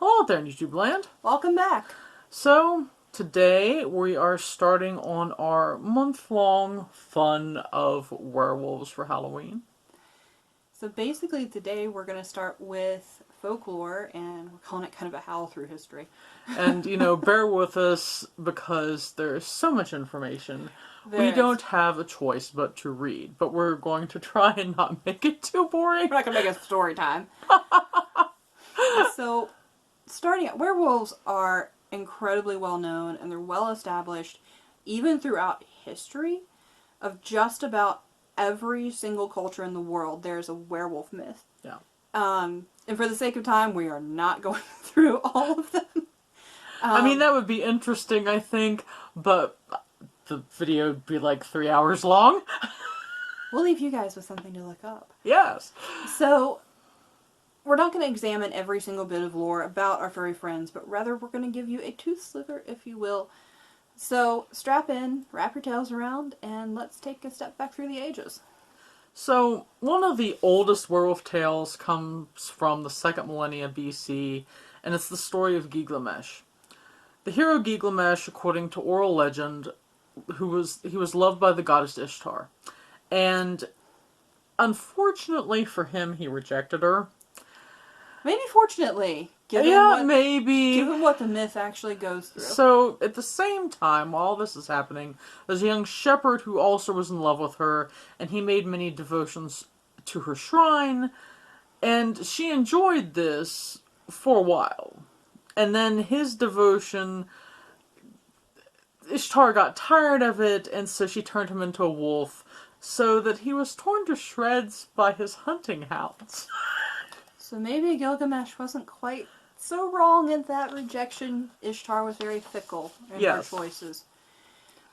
Hello there, YouTube land. Welcome back. So, today we are starting on our month-long fun of werewolves for Halloween. So basically today we're going to start with folklore, and we're calling it kind of a howl through history. And, bear with us because there's so much information. There We is. don't have a choice but to read, but we're going to try and not make it too boring. We're not going to make it story time. So, starting out, werewolves are incredibly well known, and they're well established even throughout history of just about every single culture in the world. There's a werewolf myth. Yeah. And for the sake of time, we are not going through all of them. I mean, that would be interesting, I think, but the video would be like 3 hours long. We'll leave you guys with something to look up. Yes. So, we're not going to examine every single bit of lore about our furry friends, but rather we're going to give you a tooth sliver, if you will. So, strap in, wrap your tails around, and let's take a step back through the ages. So, one of the oldest werewolf tales comes from the 2nd millennia BC, and it's the story of Gilgamesh. The hero Gilgamesh, according to oral legend, he was loved by the goddess Ishtar. And unfortunately for him, he rejected her. Maybe fortunately, given what the myth actually goes through. So, at the same time, while this is happening, there's a young shepherd who also was in love with her, and he made many devotions to her shrine, and she enjoyed this for a while. And then his devotion, Ishtar got tired of it, and so she turned him into a wolf, so that he was torn to shreds by his hunting hounds. So maybe Gilgamesh wasn't quite so wrong in that rejection. Ishtar was very fickle in her choices.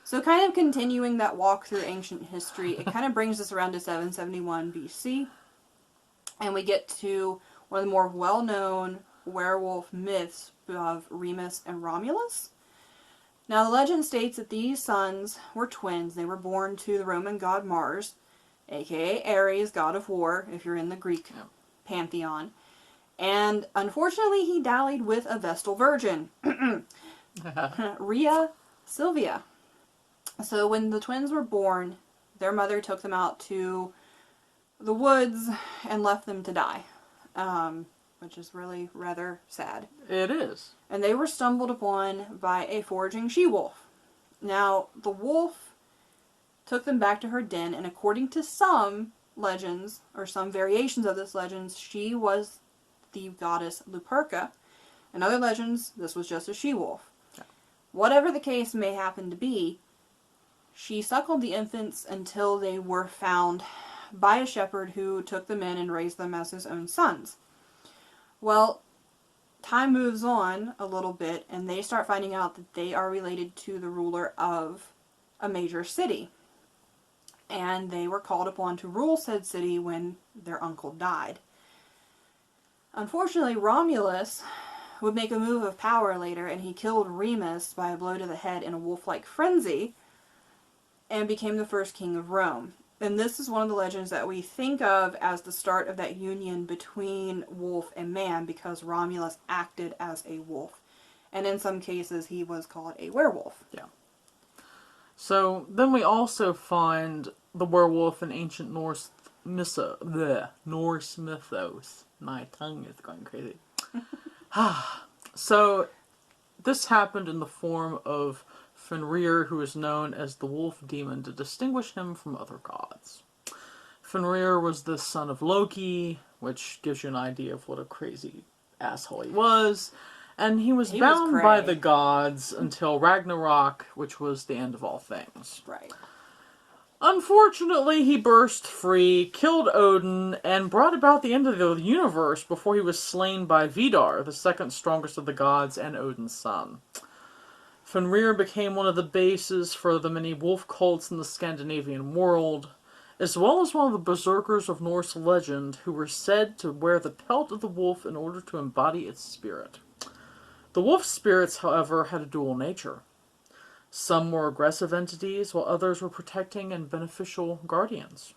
So kind of continuing that walk through ancient history, it kind of brings us around to 771 BC. And we get to one of the more well-known werewolf myths of Remus and Romulus. Now the legend states that these sons were twins. They were born to the Roman god Mars, aka Ares, god of war, if you're in the Greek pantheon. And unfortunately he dallied with a Vestal virgin, Rhea Silvia. So when the twins were born, their mother took them out to the woods and left them to die, which is really rather sad. It is. And they were stumbled upon by a foraging she-wolf. Now, the wolf took them back to her den, and according to some legends, or some variations of this legend, she was the goddess Luperca. In other legends, this was just a she-wolf. Yeah. Whatever the case may happen to be, she suckled the infants until they were found by a shepherd who took them in and raised them as his own sons. Well, time moves on a little bit, and they start finding out that they are related to the ruler of a major city. And they were called upon to rule said city when their uncle died. Unfortunately, Romulus would make a move of power later, and he killed Remus by a blow to the head in a wolf-like frenzy, and became the first king of Rome. And this is one of the legends that we think of as the start of that union between wolf and man, because Romulus acted as a wolf. And in some cases, he was called a werewolf. Yeah. So, then we also find the werewolf in ancient Norse mythos. My tongue is going crazy. So, this happened in the form of Fenrir, who is known as the wolf demon to distinguish him from other gods. Fenrir was the son of Loki, which gives you an idea of what a crazy asshole he was. And he was bound by the gods until Ragnarok, which was the end of all things. Right. Unfortunately, he burst free, killed Odin, and brought about the end of the universe before he was slain by Vidar, the second strongest of the gods and Odin's son. Fenrir became one of the bases for the many wolf cults in the Scandinavian world, as well as one of the berserkers of Norse legend who were said to wear the pelt of the wolf in order to embody its spirit. The wolf spirits, however, had a dual nature. Some were aggressive entities, while others were protecting and beneficial guardians.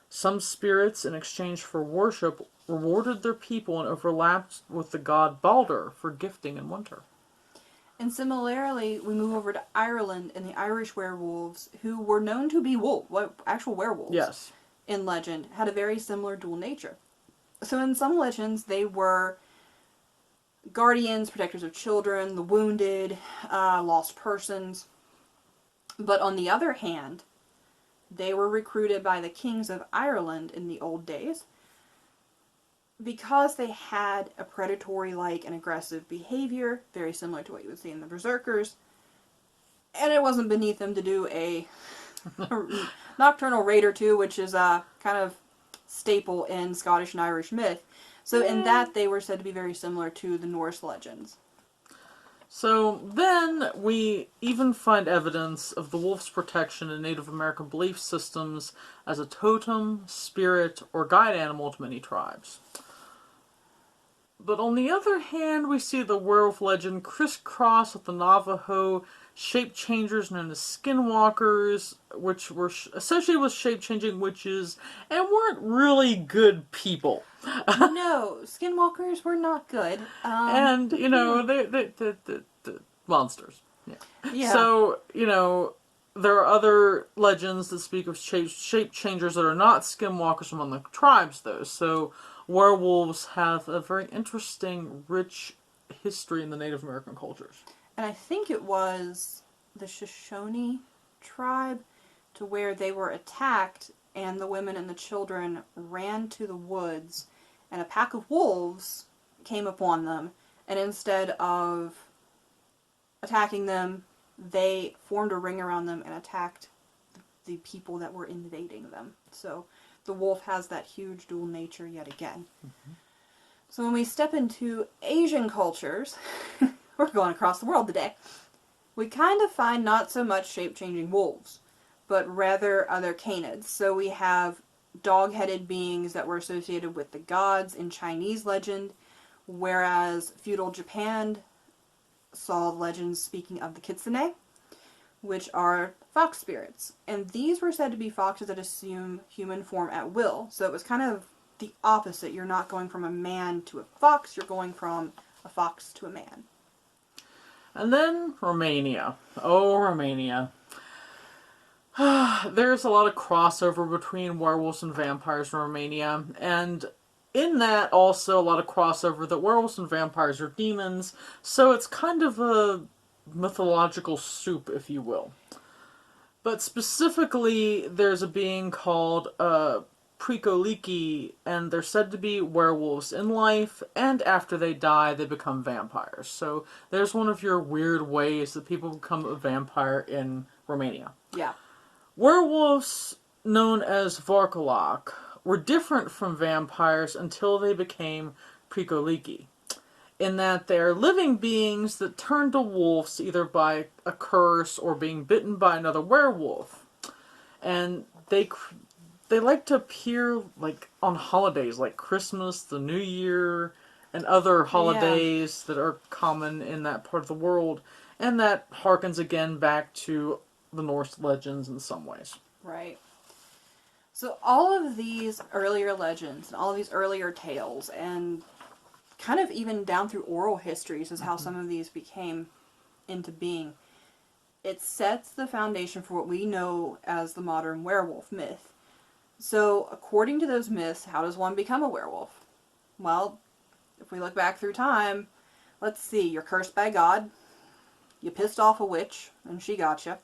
Some spirits, in exchange for worship, rewarded their people and overlapped with the god Balder for gifting in winter. And similarly, we move over to Ireland and the Irish werewolves, who were known to be actual werewolves. Yes. In legend, had a very similar dual nature. So in some legends, they were guardians, protectors of children, the wounded, lost persons. But on the other hand, they were recruited by the kings of Ireland in the old days because they had a predatory-like and aggressive behavior, very similar to what you would see in the Berserkers, and it wasn't beneath them to do a nocturnal raid or two, which is a kind of staple in Scottish and Irish myth. So in that, they were said to be very similar to the Norse legends. So then we even find evidence of the wolf's protection in Native American belief systems as a totem, spirit, or guide animal to many tribes. But on the other hand, we see the werewolf legend crisscross with the Navajo shape changers known as skinwalkers, which were associated with shape-changing witches and weren't really good people. No, skinwalkers were not good. And, you know, the monsters. Yeah. So, you know, there are other legends that speak of shape changers that are not skinwalkers among the tribes, though. So werewolves have a very interesting, rich history in the Native American cultures. And I think it was the Shoshone tribe to where they were attacked and the women and the children ran to the woods and a pack of wolves came upon them, and instead of attacking them, they formed a ring around them and attacked the people that were invading them. So the wolf has that huge dual nature yet again. Mm-hmm. So when we step into Asian cultures, we're going across the world today, we kind of find not so much shape-changing wolves, but rather other canids. So we have dog-headed beings that were associated with the gods in Chinese legend, whereas feudal Japan saw legends speaking of the kitsune, which are fox spirits. And these were said to be foxes that assume human form at will. So it was kind of the opposite. You're not going from a man to a fox, you're going from a fox to a man. And then Romania. Oh, Romania. There's a lot of crossover between werewolves and vampires in Romania, and in that also a lot of crossover that werewolves and vampires are demons, so it's kind of a mythological soup, if you will. But specifically, there's a being called Prikoliki, and they're said to be werewolves in life, and after they die, they become vampires. So there's one of your weird ways that people become a vampire in Romania. Yeah. Werewolves, known as Varkolak, were different from vampires until they became Prikoliki, in that they are living beings that turn to wolves either by a curse or being bitten by another werewolf. And they like to appear like on holidays like Christmas, the New Year, and other holidays that are common in that part of the world. And that harkens again back to the Norse legends in some ways. Right. So all of these earlier legends and all of these earlier tales and kind of even down through oral histories is how some of these became into being. It sets the foundation for what we know as the modern werewolf myth. So according to those myths, how does one become a werewolf? Well, if we look back through time, let's see, you're cursed by God, you pissed off a witch, and she got you.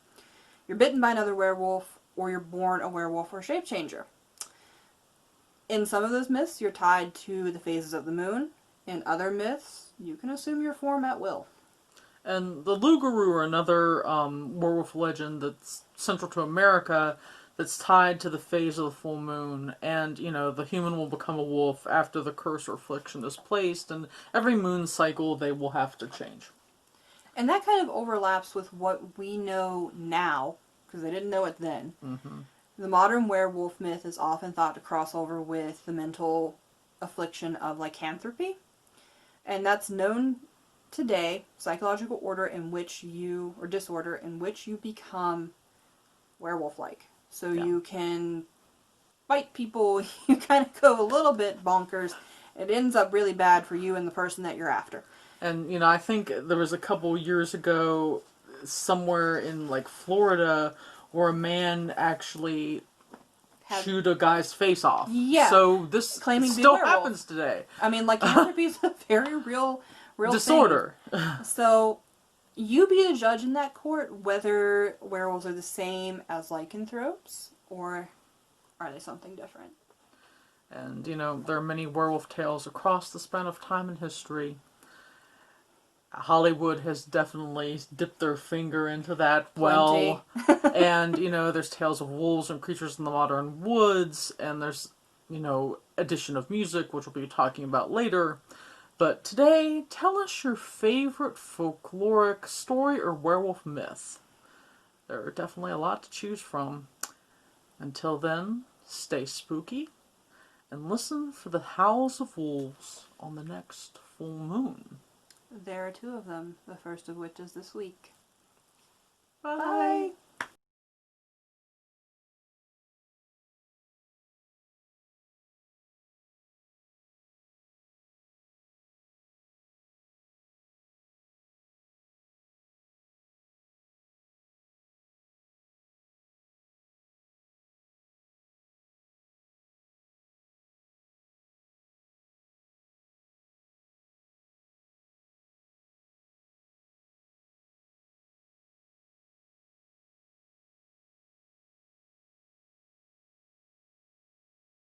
You're bitten by another werewolf, or you're born a werewolf or a shape changer. In some of those myths, you're tied to the phases of the moon. In other myths, you can assume your form at will. And the Lugaru are another werewolf legend that's central to America that's tied to the phase of the full moon. And, you know, the human will become a wolf after the curse or affliction is placed, and every moon cycle they will have to change. And that kind of overlaps with what we know now, because they didn't know it then. Mm-hmm. The modern werewolf myth is often thought to cross over with the mental affliction of lycanthropy. And that's known today, psychological order in which you, or disorder, in which you become werewolf-like. So you can fight people, you kind of go a little bit bonkers. It ends up really bad for you and the person that you're after. And, I think there was a couple years ago, somewhere in, like, Florida, where a man actually shoot a guy's face off. Yeah. So this still happens today. I mean, lycanthropy is a very real disorder. So, you be the judge in that court whether werewolves are the same as lycanthropes, or are they something different? And, there are many werewolf tales across the span of time and history. Hollywood has definitely dipped their finger into that well. And, there's tales of wolves and creatures in the modern woods, and there's, addition of music, which we'll be talking about later. But today, tell us your favorite folkloric story or werewolf myth. There are definitely a lot to choose from. Until then, stay spooky, and listen for the howls of wolves on the next full moon. There are 2 of them, the first of which is this week. Bye.